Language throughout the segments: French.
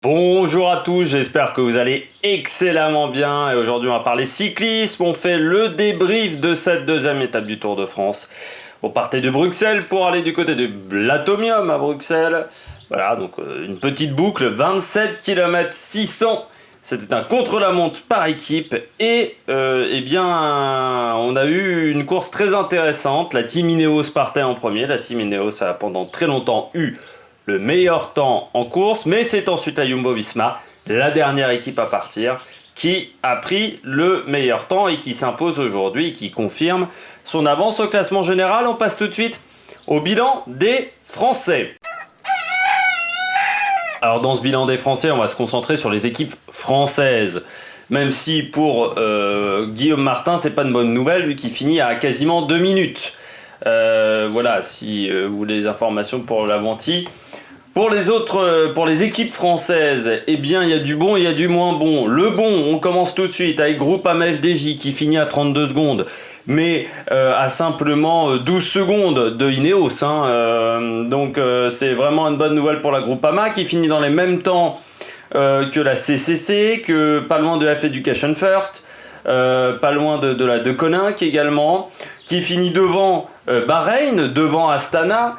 Bonjour à tous, j'espère que vous allez excellemment bien et aujourd'hui on va parler cyclisme, on fait le débrief de cette deuxième étape du Tour de France. On partait de Bruxelles pour aller du côté de l'Atomium à Bruxelles, voilà donc une petite boucle, 27 km 600, c'était un contre-la-montre par équipe et eh bien on a eu une course très intéressante, la team Ineos partait en premier, la team Ineos a pendant très longtemps eu le meilleur temps en course, mais c'est ensuite la Jumbo-Visma, la dernière équipe à partir, qui a pris le meilleur temps et qui s'impose aujourd'hui, qui confirme son avance au classement général. On passe tout de suite au bilan des Français. Alors dans ce bilan des Français, on va se concentrer sur les équipes françaises. Même si pour Guillaume Martin, c'est pas une bonne nouvelle, lui qui finit à quasiment 2 minutes. Voilà, si vous voulez des informations pour l'Avanti. Pour les autres, pour les équipes françaises, eh bien, il y a du bon et il y a du moins bon. Le bon, on commence tout de suite avec Groupama FDJ qui finit à 32 secondes, mais à simplement 12 secondes de Ineos. Donc, c'est vraiment une bonne nouvelle pour la Groupama qui finit dans les mêmes temps que la CCC, que pas loin de F Education First, pas loin de la De Koninck également, qui finit devant Bahreïn, devant Astana,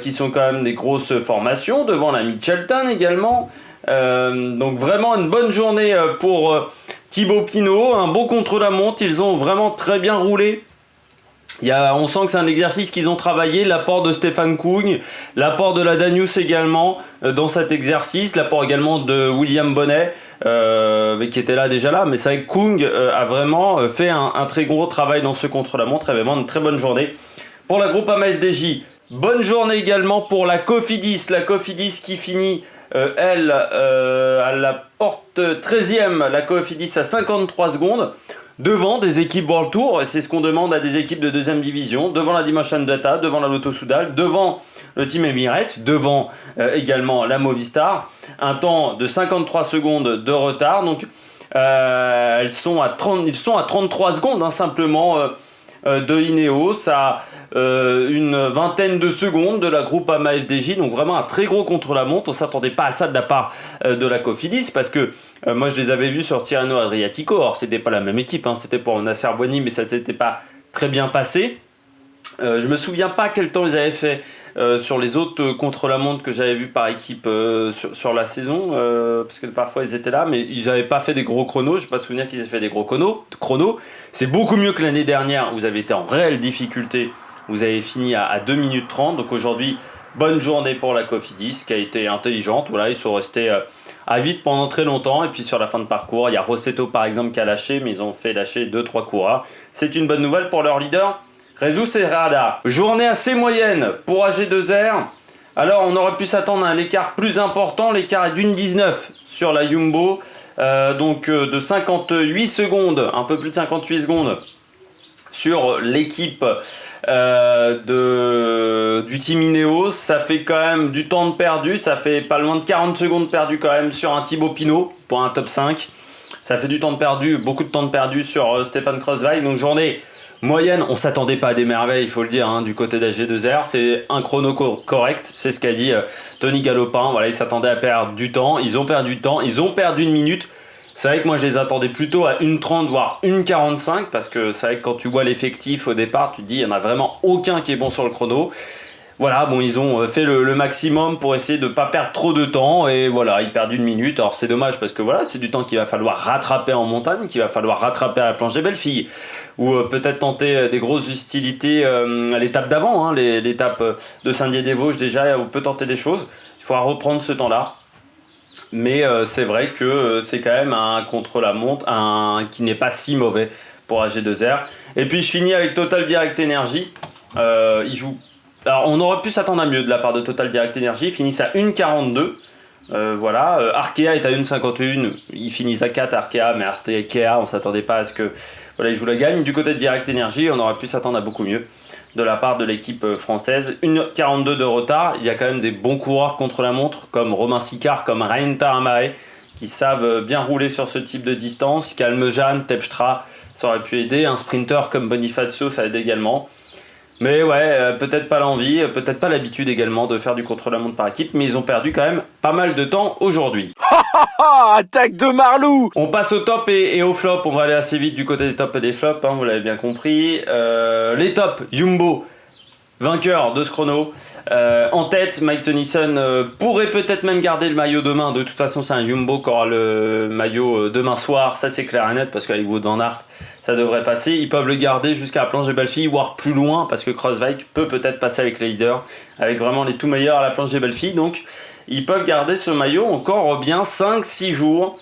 qui sont quand même des grosses formations, devant la Mitchelton également. Donc vraiment une bonne journée pour Thibaut Pinot, un beau contre-la-montre, ils ont vraiment très bien roulé. On sent que c'est un exercice qu'ils ont travaillé, l'apport de Stefan Kung, l'apport de la Danius également dans cet exercice, l'apport également de William Bonnet, qui était là déjà là, mais c'est vrai que Kung a vraiment fait un très gros travail dans ce contre-la-montre, et vraiment une très bonne journée. Pour la Groupama FDJ, bonne journée également pour la Cofidis qui finit, elle, à la porte 13e, la Cofidis à 53 secondes, devant des équipes World Tour, et c'est ce qu'on demande à des équipes de deuxième division, devant la Dimension Data, devant la Lotto Soudal, devant le Team Emirates, devant également la Movistar, un temps de 53 secondes de retard, donc ils sont à 33 secondes simplement de Ineos, à une vingtaine de secondes de la Groupama FDJ, donc vraiment un très gros contre-la-montre. On ne s'attendait pas à ça de la part de la Cofidis, parce que moi je les avais vus sur Tirreno Adriatico, alors c'était pas la même équipe, c'était pour Nasser Boigny, mais ça s'était pas très bien passé. Je me souviens pas quel temps ils avaient fait sur les autres contre-la-montre que j'avais vu par équipe sur la saison, parce que parfois ils étaient là, mais ils n'avaient pas fait des gros chronos. Je n'ai pas souvenir qu'ils aient fait des gros chronos. C'est beaucoup mieux que l'année dernière où vous avez été en réelle difficulté. Vous avez fini à 2 minutes 30. Donc aujourd'hui, bonne journée pour la Cofidis qui a été intelligente. Voilà, ils sont restés à vide pendant très longtemps. Et puis sur la fin de parcours, il y a Rossetto par exemple qui a lâché, mais ils ont fait lâcher 2-3 coureurs. C'est une bonne nouvelle pour leur leader, Jesus Herrada. Journée assez moyenne pour AG2R. Alors on aurait pu s'attendre à un écart plus important. L'écart est d'une 19 sur la Jumbo. Donc de 58 secondes, un peu plus de 58 secondes sur l'équipe du team Ineos. Ça fait quand même du temps de perdu. Ça fait pas loin de 40 secondes perdues quand même sur un Thibaut Pinot pour un top 5. Ça fait du temps de perdu, beaucoup de temps de perdu sur Stefan Kreuzweig. Donc journée moyenne, on s'attendait pas à des merveilles, il faut le dire, du côté d'AG2R. C'est un chrono correct, c'est ce qu'a dit Tony Galopin. Voilà, ils s'attendaient à perdre du temps, ils ont perdu du temps, ils ont perdu une minute. C'est vrai que moi je les attendais plutôt à 1,30 voire 1,45, parce que c'est vrai que quand tu vois l'effectif au départ, tu te dis il n'y en a vraiment aucun qui est bon sur le chrono. Voilà, bon, ils ont fait le maximum pour essayer de ne pas perdre trop de temps, et voilà, ils perdent une minute. Alors c'est dommage parce que voilà, c'est du temps qu'il va falloir rattraper en montagne, qu'il va falloir rattraper à la planche des belles filles, ou peut-être tenter des grosses hostilités à l'étape d'avant, l'étape de Saint-Dié-des-Vosges déjà, on peut tenter des choses. Il faudra reprendre ce temps-là. Mais c'est vrai que c'est quand même un contre-la-montre qui n'est pas si mauvais pour AG2R. Et puis je finis avec Total Direct Energy. Ils jouent. Alors on aurait pu s'attendre à mieux de la part de Total Direct Energy. Ils finissent à 1,42. Voilà. Arkea est à 1,51. Ils finissent à 4 Arkea, mais Arkea, on ne s'attendait pas à ce que ils jouent la gagne. Du côté de Direct Energy, on aurait pu s'attendre à beaucoup mieux de la part de l'équipe française. 1,42 de retard. Il y a quand même des bons coureurs contre la montre, comme Romain Sicard, comme Ryan Taramae, qui savent bien rouler sur ce type de distance. Calmejean, Tepstra, ça aurait pu aider. Un sprinter comme Bonifacio, ça aide également. Mais ouais, peut-être pas l'envie, peut-être pas l'habitude également de faire du contre-la-montre par équipe, mais ils ont perdu quand même pas mal de temps aujourd'hui. Attaque de Marlou! On passe au top et au flop, on va aller assez vite du côté des tops et des flops, hein, vous l'avez bien compris. Les tops, Jumbo, vainqueur de ce chrono. En tête, Mike Tennyson pourrait peut-être même garder le maillot demain. De toute façon, c'est un Jumbo qui aura le maillot demain soir. Ça, c'est clair et net parce qu'avec Wout van Aert, ça devrait passer. Ils peuvent le garder jusqu'à la planche des belles filles, voire plus loin parce que Kruijswijk peut peut-être passer avec les leaders, avec vraiment les tout meilleurs à la planche des belles filles. Donc, ils peuvent garder ce maillot encore bien 5-6 jours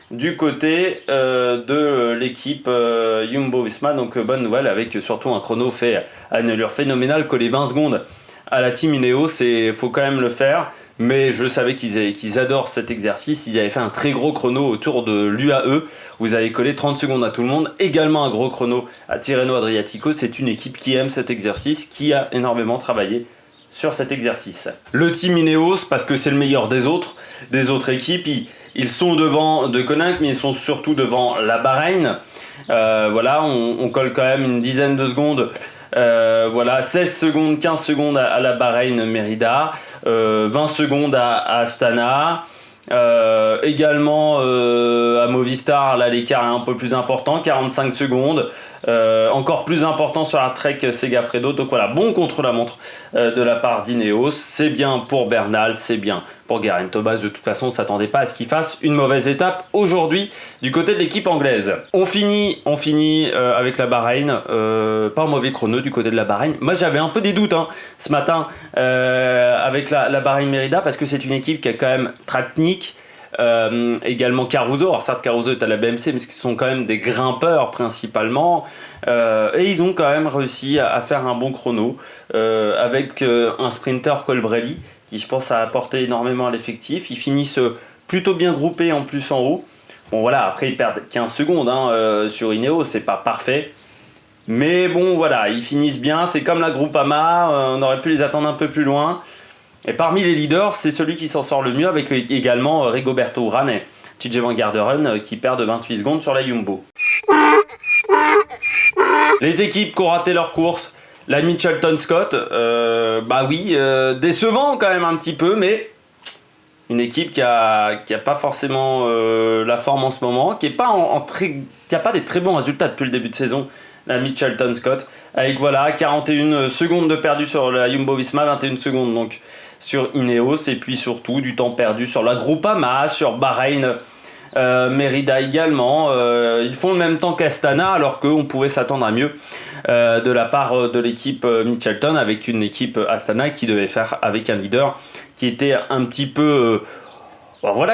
du côté de l'équipe Jumbo-Visma. Donc, bonne nouvelle avec surtout un chrono fait à une allure phénoménale, collé 20 secondes à la team Ineos, il faut quand même le faire. Mais je savais qu'ils adorent cet exercice. Ils avaient fait un très gros chrono autour de l'UAE. Vous avez collé 30 secondes à tout le monde. Également un gros chrono à Tirreno Adriatico. C'est une équipe qui aime cet exercice, qui a énormément travaillé sur cet exercice. Le team Ineos, parce que c'est le meilleur des autres équipes, ils sont devant De Koninck, mais ils sont surtout devant la Bahreïn. Voilà, on colle quand même une dizaine de secondes. 16 secondes, 15 secondes à la Bahreïn Merida, 20 secondes à Astana, également à Movistar, là l'écart est un peu plus important, 45 secondes, encore plus important sur la Trek Segafredo. Donc voilà, bon contre-la-montre de la part d'Ineos, c'est bien pour Bernal, c'est bien pour Geraint Thomas. De toute façon, on ne s'attendait pas à ce qu'il fasse une mauvaise étape aujourd'hui du côté de l'équipe anglaise. On finit avec la Bahreïn, pas un mauvais chrono du côté de la Bahreïn. Moi j'avais un peu des doutes ce matin avec la Bahreïn Merida parce que c'est une équipe qui a quand même Tratnik, également Caruso. Alors certes Caruso est à la BMC, mais ce sont quand même des grimpeurs principalement, et ils ont quand même réussi à faire un bon chrono avec un sprinter Colbrelli qui je pense a apporté énormément à l'effectif. Ils finissent plutôt bien groupés en plus en haut. Bon voilà, après ils perdent 15 secondes sur Ineos, c'est pas parfait. Mais bon voilà, ils finissent bien, c'est comme la Groupama, on aurait pu les attendre un peu plus loin. Et parmi les leaders, c'est celui qui s'en sort le mieux, avec également Rigoberto Urán et TJ Van Garderen qui perdent 28 secondes sur la Jumbo. Les équipes qui ont raté leur course, la Mitchelton Scott, décevant quand même un petit peu, mais une équipe qui a pas forcément la forme en ce moment, qui a pas des très bons résultats depuis le début de saison, la Mitchelton Scott, avec 41 secondes de perdu sur la Jumbo-Visma, 21 secondes donc sur Ineos, et puis surtout du temps perdu sur la Groupama, sur Bahreïn, Merida également. Ils font le même temps qu'Astana, alors qu'on pouvait s'attendre à mieux de la part de l'équipe Mitchelton, avec une équipe Astana qui devait faire avec un leader qui était un petit peu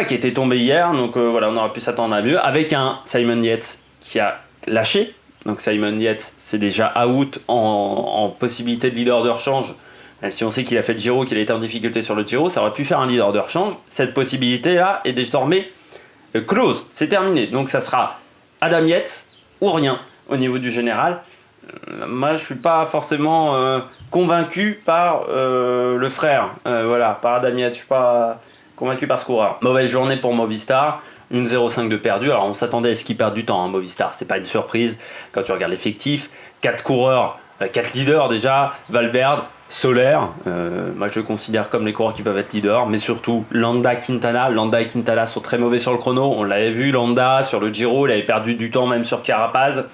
qui était tombé hier. Donc on aurait pu s'attendre à mieux, avec un Simon Yates qui a lâché. Donc Simon Yates, c'est déjà out en possibilité de leader de rechange. Même si on sait qu'il a fait le Giro, qu'il a été en difficulté sur le Giro, ça aurait pu faire un leader de rechange. Cette possibilité-là est désormais close, c'est terminé. Donc ça sera Adam Yates ou rien au niveau du général. Moi, je suis pas forcément convaincu par le frère. Par Adam Yates, je suis pas convaincu par ce coureur. Mauvaise journée pour Movistar. Une 0,5 de perdu. Alors on s'attendait à ce qu'il perde du temps, Movistar. C'est pas une surprise quand tu regardes l'effectif. 4 coureurs, 4 leaders déjà. Valverde, Soler. Moi je le considère comme les coureurs qui peuvent être leaders. Mais surtout Landa, Quintana. Landa et Quintana sont très mauvais sur le chrono. On l'avait vu, Landa sur le Giro. Il avait perdu du temps même sur Carapaz.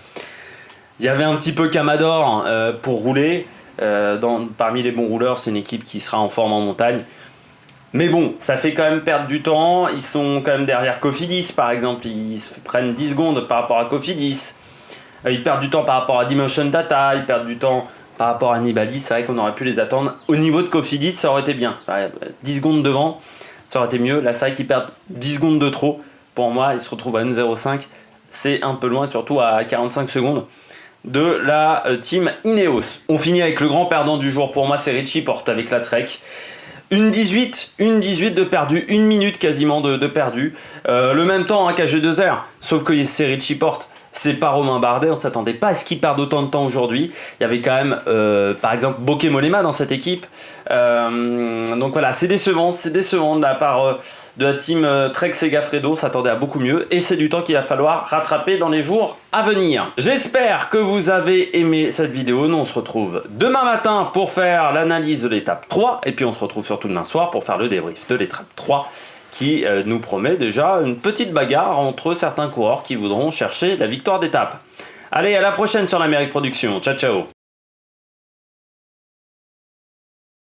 Il y avait un petit peu Camador pour rouler. Parmi les bons rouleurs, c'est une équipe qui sera en forme en montagne. Mais bon, ça fait quand même perdre du temps. Ils sont quand même derrière Cofidis, par exemple. Ils se prennent 10 secondes par rapport à Cofidis. Ils perdent du temps par rapport à Dimotion Data. Ils perdent du temps par rapport à Nibali. C'est vrai qu'on aurait pu les attendre. Au niveau de Cofidis, ça aurait été bien. 10 secondes devant, ça aurait été mieux. Là, c'est vrai qu'ils perdent 10 secondes de trop. Pour moi, ils se retrouvent à 1,05. C'est un peu loin, surtout à 45 secondes de la team Ineos. On finit avec le grand perdant du jour. Pour moi, c'est Richie Porte avec la Trek. Une 18 de perdu, 1 minute quasiment de perdu. Le même temps qu'à G2R, sauf que c'est Richie Porte. c'est pas Romain Bardet, on s'attendait pas à ce qu'il perde autant de temps aujourd'hui. Il y avait quand même, par exemple, Bokeh Mollema dans cette équipe. Donc voilà, c'est décevant de la part de la team Trek Segafredo, on s'attendait à beaucoup mieux, et c'est du temps qu'il va falloir rattraper dans les jours à venir. J'espère que vous avez aimé cette vidéo, nous on se retrouve demain matin pour faire l'analyse de l'étape 3, et puis on se retrouve surtout demain soir pour faire le débrief de l'étape 3, qui nous promet déjà une petite bagarre entre certains coureurs qui voudront chercher la victoire d'étape. Allez, à la prochaine sur l'Amérique Production. Ciao, ciao.